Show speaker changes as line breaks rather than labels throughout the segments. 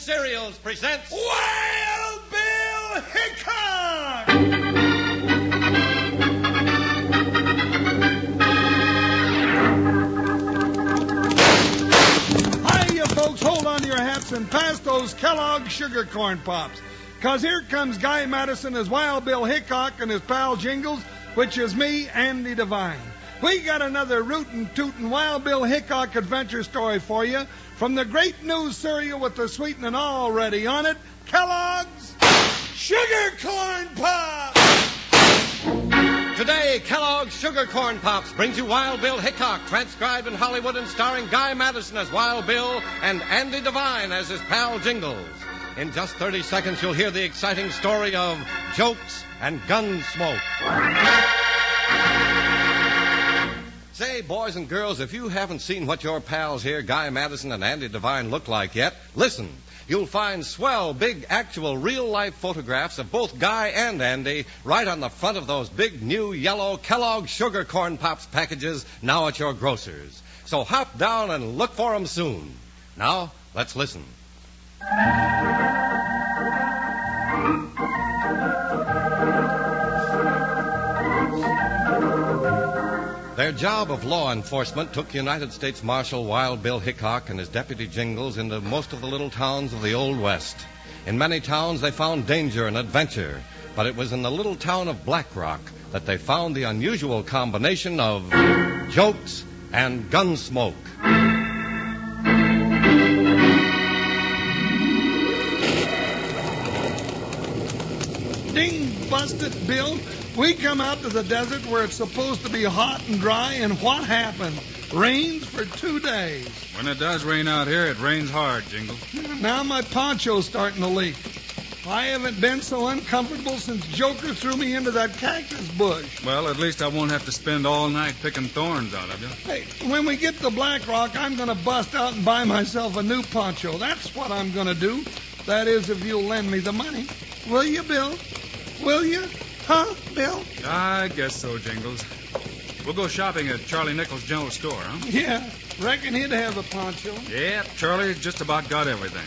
Cereals presents
Wild Bill Hickock! Hiya, folks. Hold on to your hats and pass those Kellogg's Sugar Corn Pops. Because here comes Guy Madison as Wild Bill Hickock and his pal Jingles, which is me, Andy Devine. We got another rootin' tootin' Wild Bill Hickock adventure story for you from the great new cereal with the sweetening already on it, Kellogg's Sugar Corn Pops!
Today, Kellogg's Sugar Corn Pops brings you Wild Bill Hickock, transcribed in Hollywood and starring Guy Madison as Wild Bill and Andy Devine as his pal Jingles. In just 30 seconds, you'll hear the exciting story of Jokes and Gunsmoke. Say, boys and girls, if you haven't seen what your pals here, Guy Madison and Andy Devine, look like yet, listen. You'll find swell, big, actual, real-life photographs of both Guy and Andy right on the front of those big, new, yellow Kellogg's Sugar Corn Pops packages now at your grocer's. So hop down and look for them soon. Now, let's listen. Their job of law enforcement took United States Marshal Wild Bill Hickock and his deputy Jingles into most of the little towns of the Old West. In many towns they found danger and adventure, but it was in the little town of Black Rock that they found the unusual combination of Jokes and Gunsmoke.
Ding, busted, Bill. We come out to the desert where it's supposed to be hot and dry, and what happened? Rains for 2 days.
When it does rain out here, it rains hard, Jingles.
Now my poncho's starting to leak. I haven't been so uncomfortable since Joker threw me into that cactus bush.
Well, at least I won't have to spend all night picking thorns out of you.
Hey, when we get to Black Rock, I'm going to bust out and buy myself a new poncho. That's what I'm going to do. That is, if you'll lend me the money. Will you, Bill? Will you? Huh, Bill?
I guess so, Jingles. We'll go shopping at Charlie Nichols' general store, huh?
Yeah, reckon he'd have a poncho.
Yep, Charlie's just about got everything.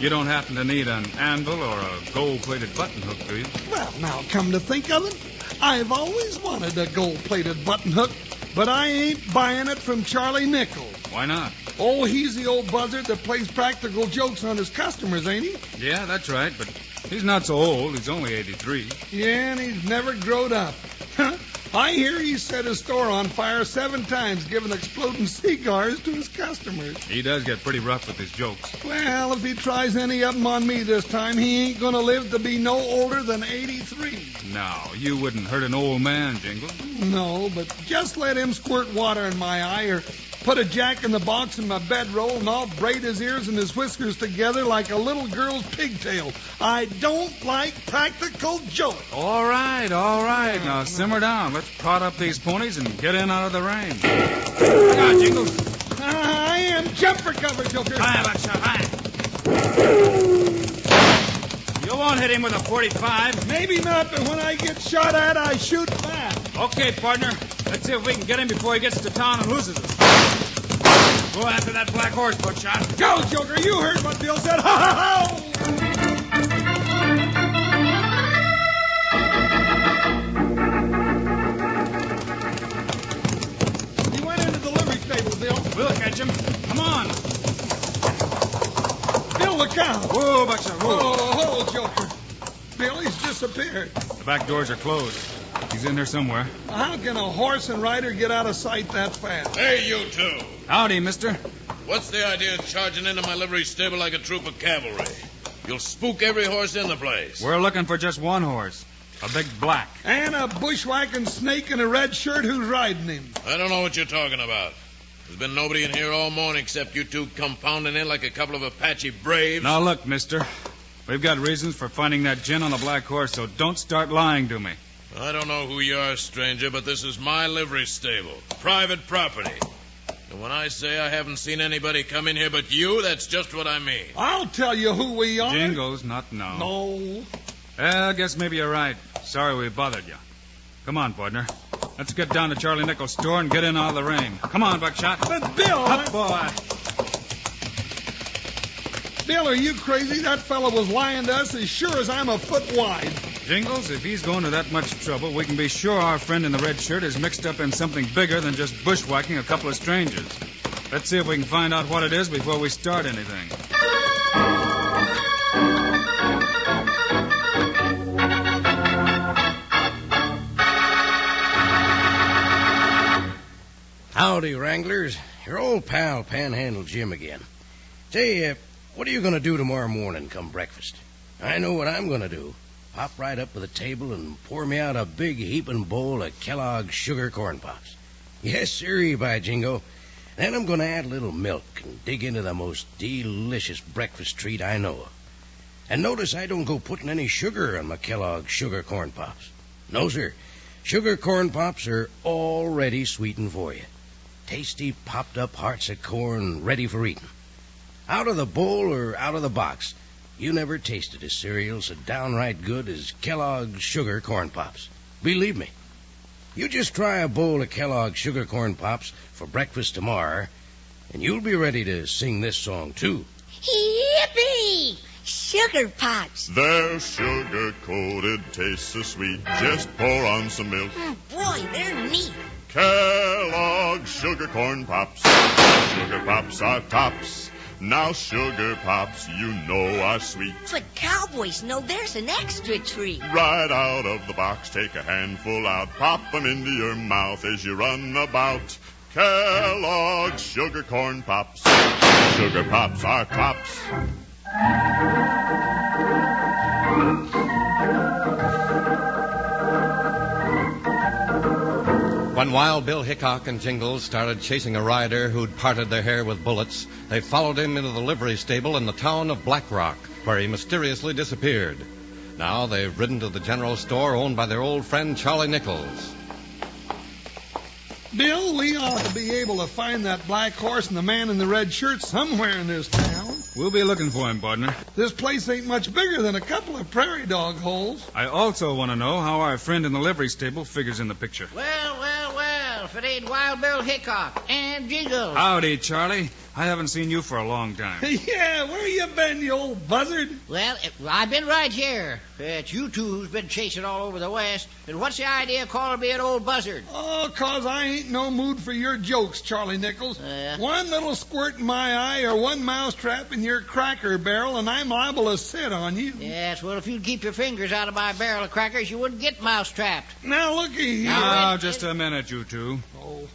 You don't happen to need an anvil or a gold-plated button hook, do you?
Well, now, come to think of it, I've always wanted a gold-plated button hook, but I ain't buying it from Charlie Nichols.
Why not?
Oh, he's the old buzzard that plays practical jokes on his customers, ain't he?
Yeah, that's right, but he's not so old. He's only 83.
Yeah, and he's never growed up. I hear he set his store on fire 7 times, giving exploding cigars to his customers.
He does get pretty rough with his jokes.
Well, if he tries any of them on me this time, he ain't going to live to be no older than 83.
No, you wouldn't hurt an old man, Jingle.
No, but just let him squirt water in my eye or put a jack-in-the-box in my bedroll and I'll braid his ears and his whiskers together like a little girl's pigtail. I don't like practical jokes.
All right. Now simmer down. Let's prod up these ponies and get in out of the rain. Hang on, Jingles.
I am. Jump for cover, Joker.
Hi, Buckshot, hi. You won't hit him with a .45.
Maybe not, but when I get shot at, I shoot back.
Okay, partner. Let's see if we can get him before he gets to town and loses us. Go after that black horse, Buckshot.
Go, Joker. You heard what Bill said. Ha, ha, ha! He went into the livery stable, Bill.
We'll catch him. Come on.
Bill, look out.
Whoa, Buckshot, whoa.
Oh, Joker. Bill, he's disappeared.
The back doors are closed. He's in there somewhere.
How can a horse and rider get out of sight that fast?
Hey, you two.
Howdy, mister.
What's the idea of charging into my livery stable like a troop of cavalry? You'll spook every horse in the place.
We're looking for just one horse. A big black.
And a bushwhacking snake in a red shirt who's riding him.
I don't know what you're talking about. There's been nobody in here all morning except you two compounding in like a couple of Apache braves.
Now, look, mister. We've got reasons for finding that gin on the black horse, so don't start lying to me.
I don't know who you are, stranger, but this is my livery stable. Private property. And when I say I haven't seen anybody come in here but you, that's just what I mean.
I'll tell you who we are.
Jingles, not now.
No.
I guess maybe you're right. Sorry we bothered you. Come on, partner. Let's get down to Charlie Nichols' store and get in out of the rain. Come on, Buckshot.
But, Bill...
Up, boy.
Bill, are you crazy? That fellow was lying to us as sure as I'm a foot wide.
Jingles, if he's going to that much trouble, we can be sure our friend in the red shirt is mixed up in something bigger than just bushwhacking a couple of strangers. Let's see if we can find out what it is before we start anything.
Howdy, Wranglers. Your old pal, Panhandle Jim again. Say, what are you going to do tomorrow morning come breakfast? I know what I'm going to do. Pop right up to the table and pour me out a big heaping bowl of Kellogg's sugar corn pops. Yes, sirree, by jingo. Then I'm going to add a little milk and dig into the most delicious breakfast treat I know of. And notice I don't go putting any sugar on my Kellogg's sugar corn pops. No, sir. Sugar corn pops are already sweetened for you. Tasty, popped-up hearts of corn ready for eating. Out of the bowl or out of the box, you never tasted a cereal so downright good as Kellogg's Sugar Corn Pops. Believe me. You just try a bowl of Kellogg's Sugar Corn Pops for breakfast tomorrow, and you'll be ready to sing this song, too.
Yippee! Sugar Pops.
They're sugar-coated, taste so sweet. Just pour on some milk.
Boy, they're neat.
Kellogg's Sugar Corn Pops. Sugar Pops are tops. Now Sugar Pops, you know, are sweet.
But cowboys know there's an extra treat.
Right out of the box, take a handful out. Pop 'em into your mouth as you run about. Kellogg's Sugar Corn Pops. Sugar Pops are tops.
When Wild Bill Hickock and Jingles started chasing a rider who'd parted their hair with bullets, they followed him into the livery stable in the town of Black Rock, where he mysteriously disappeared. Now they've ridden to the general store owned by their old friend Charlie Nichols.
Bill, we ought to be able to find that black horse and the man in the red shirt somewhere in this town.
We'll be looking for him, partner.
This place ain't much bigger than a couple of prairie dog holes.
I also want to know how our friend in the livery stable figures in the picture.
Well, if it ain't Wild Bill Hickock and Jingles.
Howdy, Charlie. I haven't seen you for a long time.
Yeah, where you been, you old buzzard?
Well, I've been right here. It's you two who's been chasing all over the West. And what's the idea of calling me an old buzzard?
Oh, 'cause I ain't no mood for your jokes, Charlie Nichols. One little squirt in my eye or one mousetrap in your cracker barrel, and I'm liable to sit on you.
Yes, well, if you'd keep your fingers out of my barrel of crackers, you wouldn't get mousetrapped.
Now, looky here.
Now, just a minute, you two.
Oh.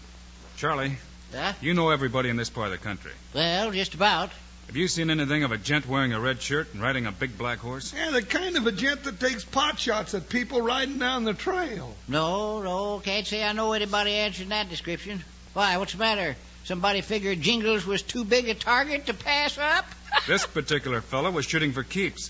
Charlie,
Huh?
you know everybody in this part of the country.
Well, just about.
Have you seen anything of a gent wearing a red shirt and riding a big black horse?
Yeah, the kind of a gent that takes pot shots at people riding down the trail.
No, can't say I know anybody answering that description. Why, what's the matter? Somebody figured Jingles was too big a target to pass up?
This particular fellow was shooting for keeps.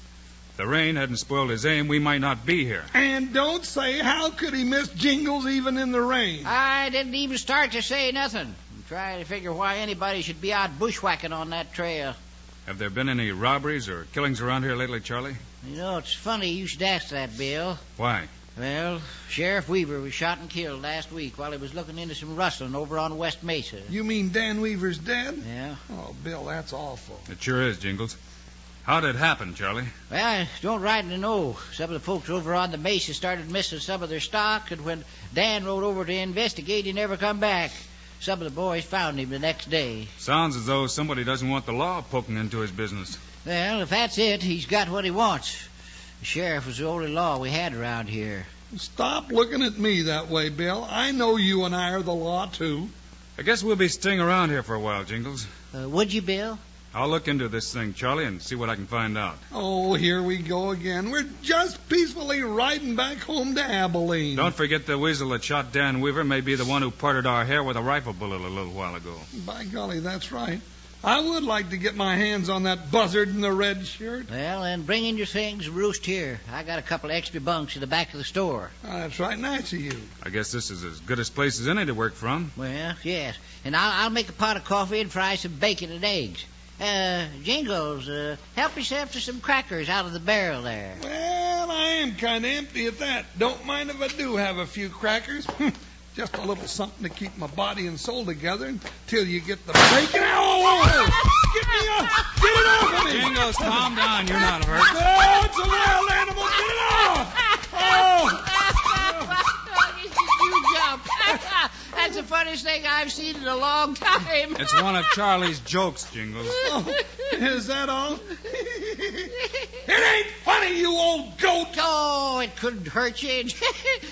If the rain hadn't spoiled his aim, we might not be here.
And don't say, how could he miss Jingles even in the rain?
I didn't even start to say nothing. I'm trying to figure why anybody should be out bushwhacking on that trail.
Have there been any robberies or killings around here lately, Charlie?
You know, it's funny you should ask that, Bill.
Why?
Well, Sheriff Weaver was shot and killed last week while he was looking into some rustling over on West Mesa.
You mean Dan Weaver's dead?
Yeah.
Oh, Bill, that's awful.
It sure is, Jingles. How did it happen, Charlie?
Well, I don't rightly know. Some of the folks over on the Mesa started missing some of their stock, and when Dan rode over to investigate, he never come back. Some of the boys found him the next day.
Sounds as though somebody doesn't want the law poking into his business.
Well, if that's it, he's got what he wants. The sheriff was the only law we had around here.
Stop looking at me that way, Bill. I know you and I are the law, too.
I guess we'll be staying around here for a while, Jingles.
Would you, Bill?
I'll look into this thing, Charlie, and see what I can find out.
Oh, here we go again. We're just peacefully riding back home to Abilene.
Don't forget the weasel that shot Dan Weaver may be the one who parted our hair with a rifle bullet a little while ago.
By golly, that's right. I would like to get my hands on that buzzard in the red shirt.
Well, then bring in your things and roost here. I got a couple of extra bunks in the back of the store.
Oh, that's right, nice of you.
I guess this is as good a place as any to work from.
Well, yes. And I'll make a pot of coffee and fry some bacon and eggs. Jingles, help yourself to some crackers out of the barrel there.
Well, I am kind of empty at that. Don't mind if I do have a few crackers. Just a little something to keep my body and soul together until you get the bacon. Oh! Get me off! Get it off of me!
Jingles, calm down. You're not hurt.
Oh, it's a wild animal! Get it off! Oh!
You jump. That's the funniest thing I've seen in a long time.
It's one of Charlie's jokes, Jingles.
Oh, is that all? It ain't funny, you old goat!
Oh, it couldn't hurt you.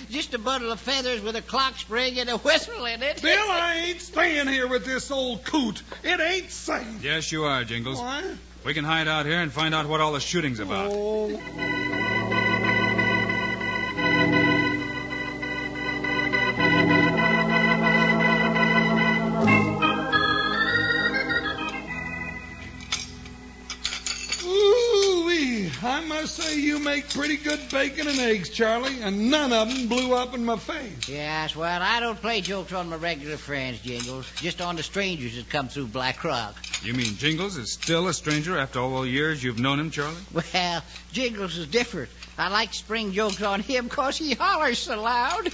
Just a bundle of feathers with a clock spring and a whistle in it.
Bill, I ain't staying here with this old coot. It ain't safe.
Yes, you are, Jingles.
What?
We can hide out here and find out what all the shooting's about.
Oh. Ooh-wee. I must say you make pretty good bacon and eggs, Charlie, and none of them blew up in my face.
Yes, well, I don't play jokes on my regular friends, Jingles. Just on the strangers that come through Black Rock.
You mean Jingles is still a stranger after all the years you've known him, Charlie?
Well, Jingles is different. I like to spring jokes on him because he hollers so loud.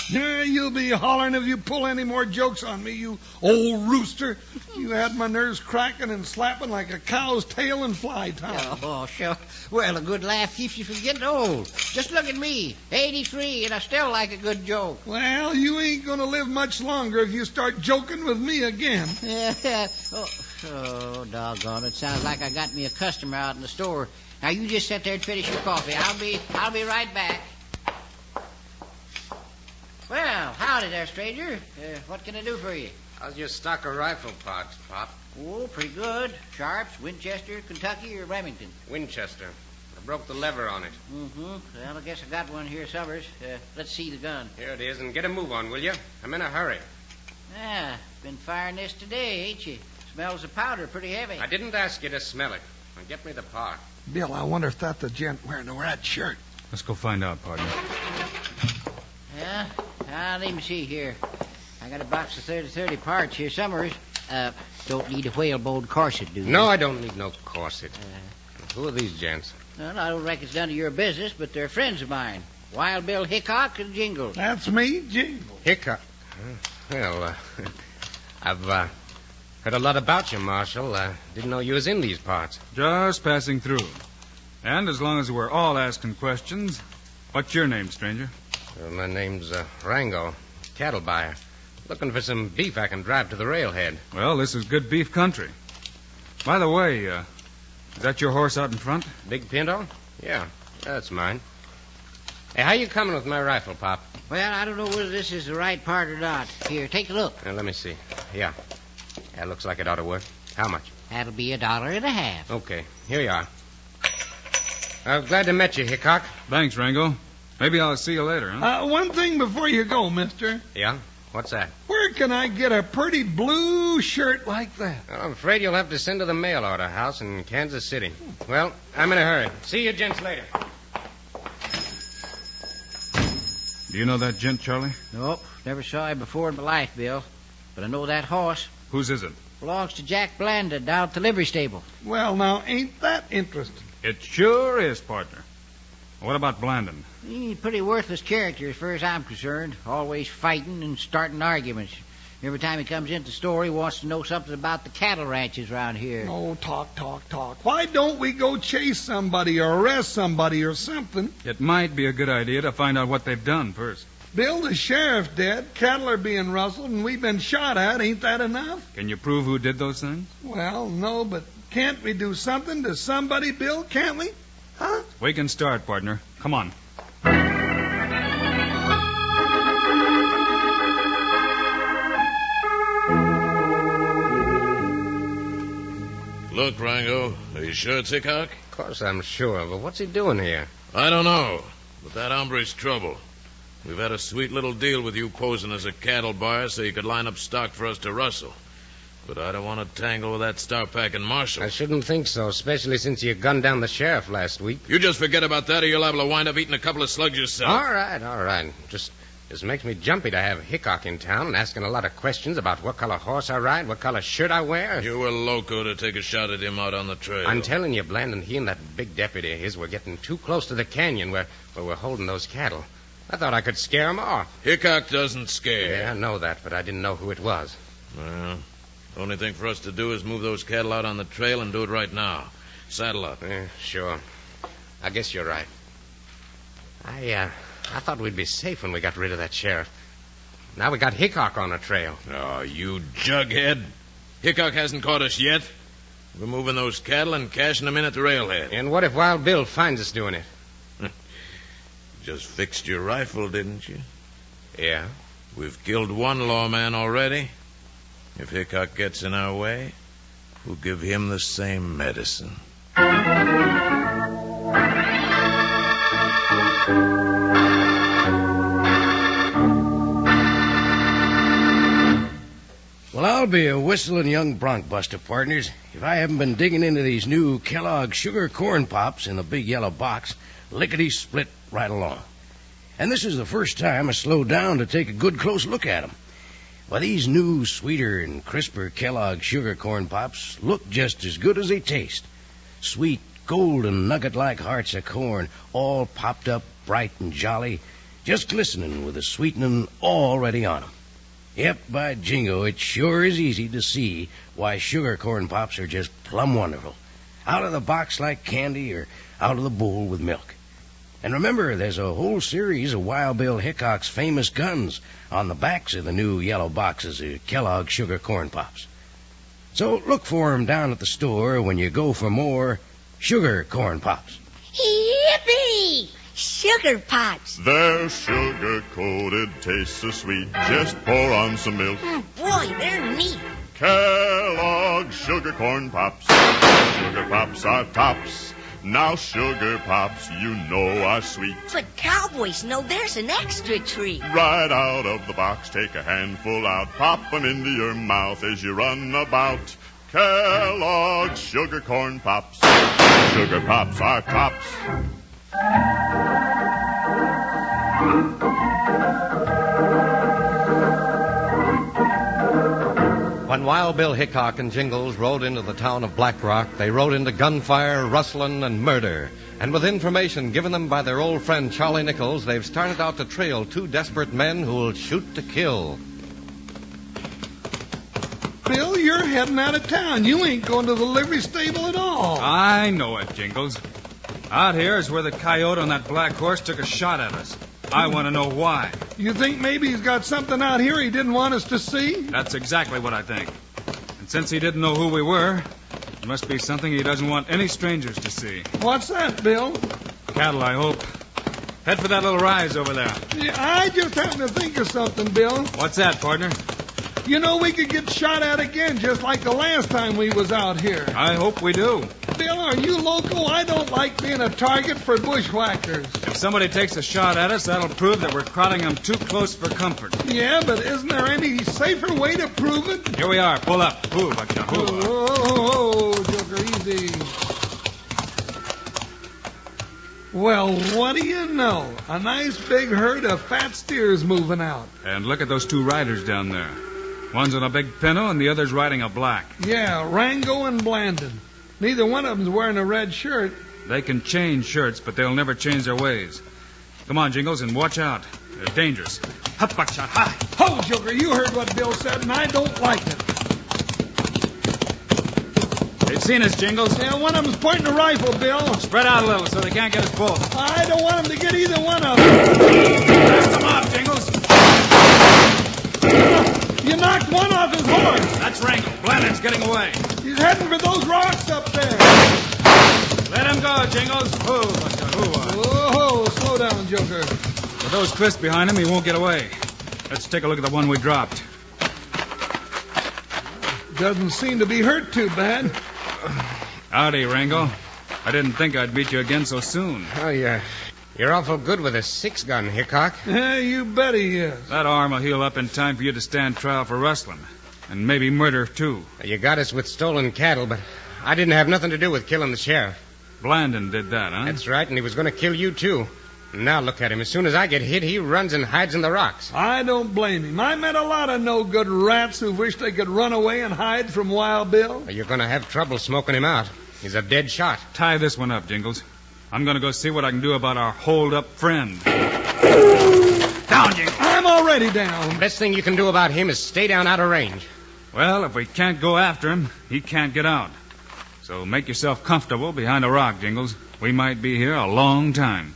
Yeah, you'll be hollering if you pull any more jokes on me, you old rooster. You had my nerves cracking and slapping like a cow's tail in fly time.
Oh, sure. Well, a good laugh keeps you from getting old. Just look at me, 83, and I still like a good joke.
Well, you ain't going to live much longer if you start joking with me again.
Yeah. Oh, doggone it. Sounds like I got me a customer out in the store. Now, you just sit there and finish your coffee. I'll be right back. Well, howdy there, stranger. What can I do for you?
How's your stock of rifle parts, Pop?
Oh, pretty good. Sharps, Winchester, Kentucky, or Remington?
Winchester. I broke the lever on it.
Mm-hmm. Well, I guess I got one here, Summers. Let's see the gun.
Here it is, and get a move on, will you? I'm in a hurry.
Ah, been firing this today, ain't you? Smells of powder pretty heavy.
I didn't ask you to smell it. Now get me the part.
Bill, I wonder if that's the gent wearing the red shirt.
Let's go find out, partner.
Yeah? Let me see here. I got a box of 30 parts here, Summers. Don't need a whalebone corset, do you?
No, I don't need no corset. Who are these gents?
Well, I don't reckon it's none of your business, but they're friends of mine. Wild Bill Hickock and Jingles.
That's me, Jingle.
Hickock. Well, I've heard a lot about you, Marshal. Didn't know you was in these parts.
Just passing through. And as long as we're all asking questions, what's your name, stranger?
My name's Rango, cattle buyer. Looking for some beef I can drive to the railhead.
Well, this is good beef country. By the way, is that your horse out in front?
Big Pinto? Yeah, that's mine. Hey, how you coming with my rifle, Pop?
Well, I don't know whether this is the right part or not. Here, take a look.
Let me see. Yeah, looks like it ought to work. How much?
That'll be $1.50.
Okay, here you are. I'm glad to meet you, Hickock.
Thanks, Rango. Maybe I'll see you later, huh?
One thing before you go, mister.
Yeah? What's that?
Where can I get a pretty blue shirt like that?
Well, I'm afraid you'll have to send to the mail order house in Kansas City. Well, I'm in a hurry. See you gents later.
Do you know that gent, Charlie?
Nope, never saw him before in my life, Bill. But I know that horse.
Whose is it?
Belongs to Jack Blandon down at the livery stable.
Well, now, ain't that interesting?
It sure is, partner. What about Blandon?
He's a pretty worthless character as far as I'm concerned. Always fighting and starting arguments. Every time he comes into the store, he wants to know something about the cattle ranches around here.
Oh, talk. Why don't we go chase somebody or arrest somebody or something?
It might be a good idea to find out what they've done first.
Bill, the sheriff's dead, cattle are being rustled, and we've been shot at. Ain't that enough?
Can you prove who did those things?
Well, no, but can't we do something to somebody, Bill? Can't we? Huh?
We can start, partner. Come on.
Look, Rango, are you sure it's Hickock?
Of course I'm sure, but what's he doing here?
I don't know, but that hombre's trouble. We've had a sweet little deal with you posing as a cattle buyer so you could line up stock for us to rustle. But I don't want to tangle with that star-packing marshal.
I shouldn't think so, especially since you gunned down the sheriff last week.
You just forget about that or you're liable to wind up eating a couple of slugs yourself.
All right. Just makes me jumpy to have Hickock in town and asking a lot of questions about what color horse I ride, what color shirt I wear.
You were loco to take a shot at him out on the trail.
I'm telling you, Blandon, he and that big deputy of his were getting too close to the canyon where we're holding those cattle. I thought I could scare 'em off.
Hickock doesn't scare.
Yeah, I know that, but I didn't know who it was.
Well, the only thing for us to do is move those cattle out on the trail and do it right now. Saddle up.
Yeah, sure. I guess you're right. I thought we'd be safe when we got rid of that sheriff. Now we got Hickock on the trail.
Oh, you jughead. Hickock hasn't caught us yet. We're moving those cattle and cashing them in at the railhead.
And what if Wild Bill finds us doing it?
Just fixed your rifle, didn't you?
Yeah.
We've killed one lawman already. If Hickock gets in our way, we'll give him the same medicine.
Well, I'll be a whistling young bronc buster, partners, if I haven't been digging into these new Kellogg sugar corn pops in a big yellow box, lickety-split right along. And this is the first time I slowed down to take a good close look at them. Why, these new, sweeter and crisper Kellogg sugar corn pops look just as good as they taste. Sweet, golden, nugget-like hearts of corn, all popped up bright and jolly, just glistening with the sweetening already on them. Yep, by jingo, it sure is easy to see why sugar corn pops are just plumb wonderful. Out of the box like candy or out of the bowl with milk. And remember, there's a whole series of Wild Bill Hickok's famous guns on the backs of the new yellow boxes of Kellogg sugar corn pops. So look for 'em down at the store when you go for more sugar corn pops.
Yippee! Sugar pops.
They're sugar-coated, taste so sweet. Just pour on some milk.
Boy, they're neat.
Kellogg sugar corn pops. Sugar pops are tops. Now sugar pops, you know, are sweet.
But cowboys know there's an extra treat.
Right out of the box, take a handful out. Pop 'em into your mouth as you run about. Kellogg sugar corn pops. Sugar pops are tops.
When Wild Bill Hickock and Jingles rode into the town of Black Rock, they rode into gunfire, rustling, and murder. And with information given them by their old friend Charlie Nichols, they've started out to trail two desperate men who'll shoot to kill.
Bill, you're heading out of town. You ain't going to the livery stable at all.
I know it, Jingles. Out here is where the coyote on that black horse took a shot at us. I want to know why.
You think maybe he's got something out here he didn't want us to see?
That's exactly what I think. And since he didn't know who we were, it must be something he doesn't want any strangers to see.
What's that, Bill?
Cattle, I hope. Head for that little rise over there.
Yeah, I just happened to think of something, Bill.
What's that, partner?
You know, we could get shot at again just like the last time we was out here.
I hope we do.
Bill, are you local? I don't like being a target for bushwhackers.
If somebody takes a shot at us, that'll prove that we're crowding them too close for comfort.
Yeah, but isn't there any safer way to prove it?
Here we are. Pull up. Ooh, gotcha.
Oh, Joker, easy. Well, what do you know? A nice big herd of fat steers moving out.
And look at those two riders down there. One's on a big pinto and the other's riding a black.
Yeah, Rango and Blandon. Neither one of them's wearing a red shirt.
They can change shirts, but they'll never change their ways. Come on, Jingles, and watch out. They're dangerous. Hup, buckshot, hi.
Ho, Joker, you heard what Bill said, and I don't like it.
They've seen us, Jingles.
Yeah, one of them's pointing a rifle, Bill.
Spread out a little so they can't get us both.
I don't want them to get either one of them.
Blast them off, Jingles.
You knocked one off his horse.
That's Rango. Blandon's getting away.
He's heading for those rocks up there.
Let him go, Jingles.
Whoa, slow down, Joker.
With those cliffs behind him, he won't get away. Let's take a look at the one we dropped.
Doesn't seem to be hurt too bad.
Howdy, Rango. I didn't think I'd meet you again so soon.
Oh, yeah. You're awful good with a 6-gun, Hickock.
Yeah, you bet he is.
That arm will heal up in time for you to stand trial for rustling. And maybe murder, too.
You got us with stolen cattle, but I didn't have nothing to do with killing the sheriff.
Blandon did that, huh?
That's right, and he was going to kill you, too. Now look at him. As soon as I get hit, he runs and hides in the rocks.
I don't blame him. I met a lot of no-good rats who wish they could run away and hide from Wild Bill.
You're going to have trouble smoking him out. He's a dead shot.
Tie this one up, Jingles. I'm going to go see what I can do about our hold-up friend. Down, Jingles.
I'm already down.
Best thing you can do about him is stay down out of range.
Well, if we can't go after him, he can't get out. So make yourself comfortable behind a rock, Jingles. We might be here a long time.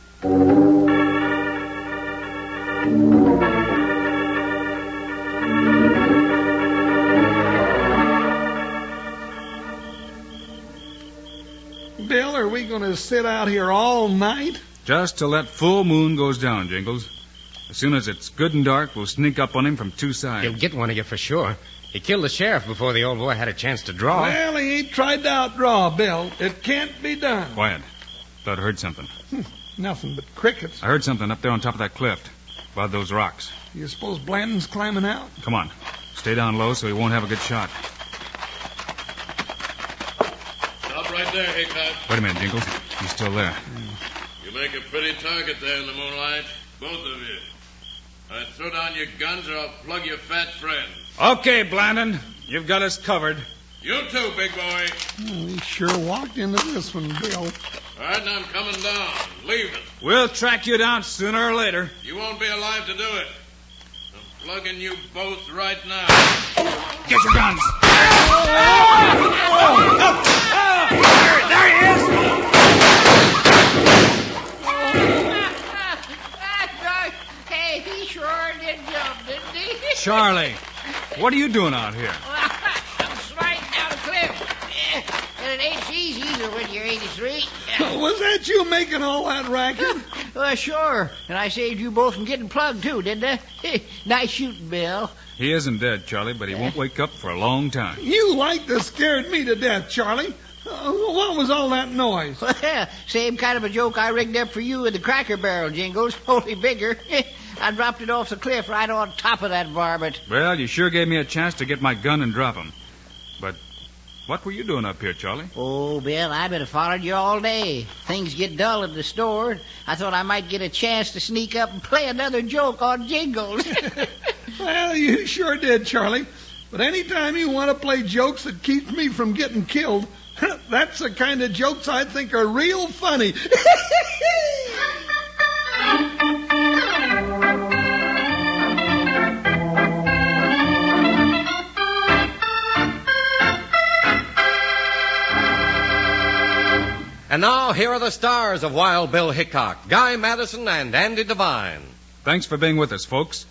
Bill, are we going to sit out here all night?
Just till that full moon goes down, Jingles. As soon as it's good and dark, we'll sneak up on him from two sides.
He'll get one of you for sure. He killed the sheriff before the old boy had a chance to draw.
Well, he ain't tried to outdraw, Bill. It can't be done.
Quiet. Thought I heard something.
Nothing but crickets.
I heard something up there on top of that cliff, above those rocks.
You suppose Blandon's climbing out?
Come on. Stay down low so he won't have a good shot.
Stop right there, Hickock.
Wait a minute, Jingles. He's still there.
You make a pretty target there in the moonlight, both of you. Throw down your guns or I'll plug your fat friend.
Okay, Blandon. You've got us covered.
You too, big boy.
We sure walked into this one, Bill.
All right, now I'm coming down. Leaving.
We'll track you down sooner or later.
You won't be alive to do it. I'm plugging you both right now.
Get your guns. There he is.
Hey, he sure did jump, didn't he?
Charlie, what are you doing out here?
I'm sliding down a cliff. And it ain't easy either when you're 83.
Was that you making all that racket?
Sure. And I saved you both from getting plugged, too, didn't I? Nice shooting, Bill.
He isn't dead, Charlie, but he won't wake up for a long time.
You like to scared me to death, Charlie. What was all that noise?
Well, same kind of a joke I rigged up for you in the Cracker Barrel, Jingles, only bigger. I dropped it off the cliff right on top of that varmint.
Well, you sure gave me a chance to get my gun and drop him. But what were you doing up here, Charlie?
Oh, Bill, I've been following you all day. Things get dull at the store. I thought I might get a chance to sneak up and play another joke on Jingles.
Well, you sure did, Charlie. But anytime you want to play jokes that keeps me from getting killed, that's the kind of jokes I think are real funny.
And now, here are the stars of Wild Bill Hickock, Guy Madison and Andy Devine.
Thanks for being with us, folks.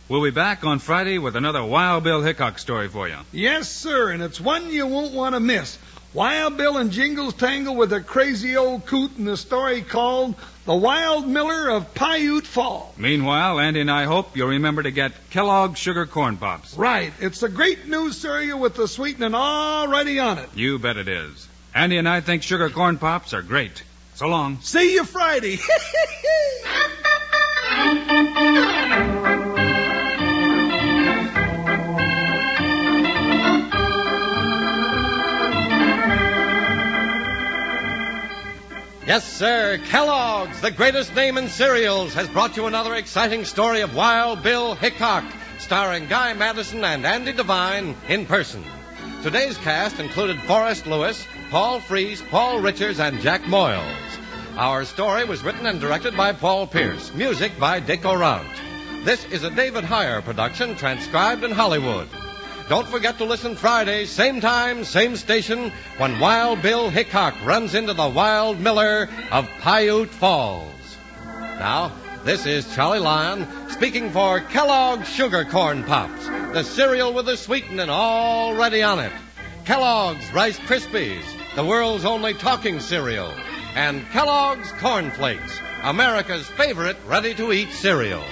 We'll be back on Friday with another Wild Bill Hickock story for you.
Yes, sir, and it's one you won't want to miss. Wild Bill and Jingles tangle with a crazy old coot in a story called The Wild Miller of Paiute Fall.
Meanwhile, Andy and I hope you'll remember to get Kellogg's Sugar Corn Pops.
Right. It's a great new cereal with the sweetening already on it.
You bet it is. Andy and I think Sugar Corn Pops are great. So long.
See you Friday.
Yes, sir. Kellogg's, the greatest name in cereals, has brought you another exciting story of Wild Bill Hickock, starring Guy Madison and Andy Devine in person. Today's cast included Forrest Lewis, Paul Freese, Paul Richards, and Jack Moyles. Our story was written and directed by Paul Pierce. Music by Dick Orant. This is a David Heyer production, transcribed in Hollywood. Don't forget to listen Fridays, same time, same station, when Wild Bill Hickock runs into the Wild Miller of Paiute Falls. Now, this is Charlie Lyon speaking for Kellogg's Sugar Corn Pops, the cereal with the sweetening already on it. Kellogg's Rice Krispies, the world's only talking cereal. And Kellogg's Corn Flakes, America's favorite ready-to-eat cereal.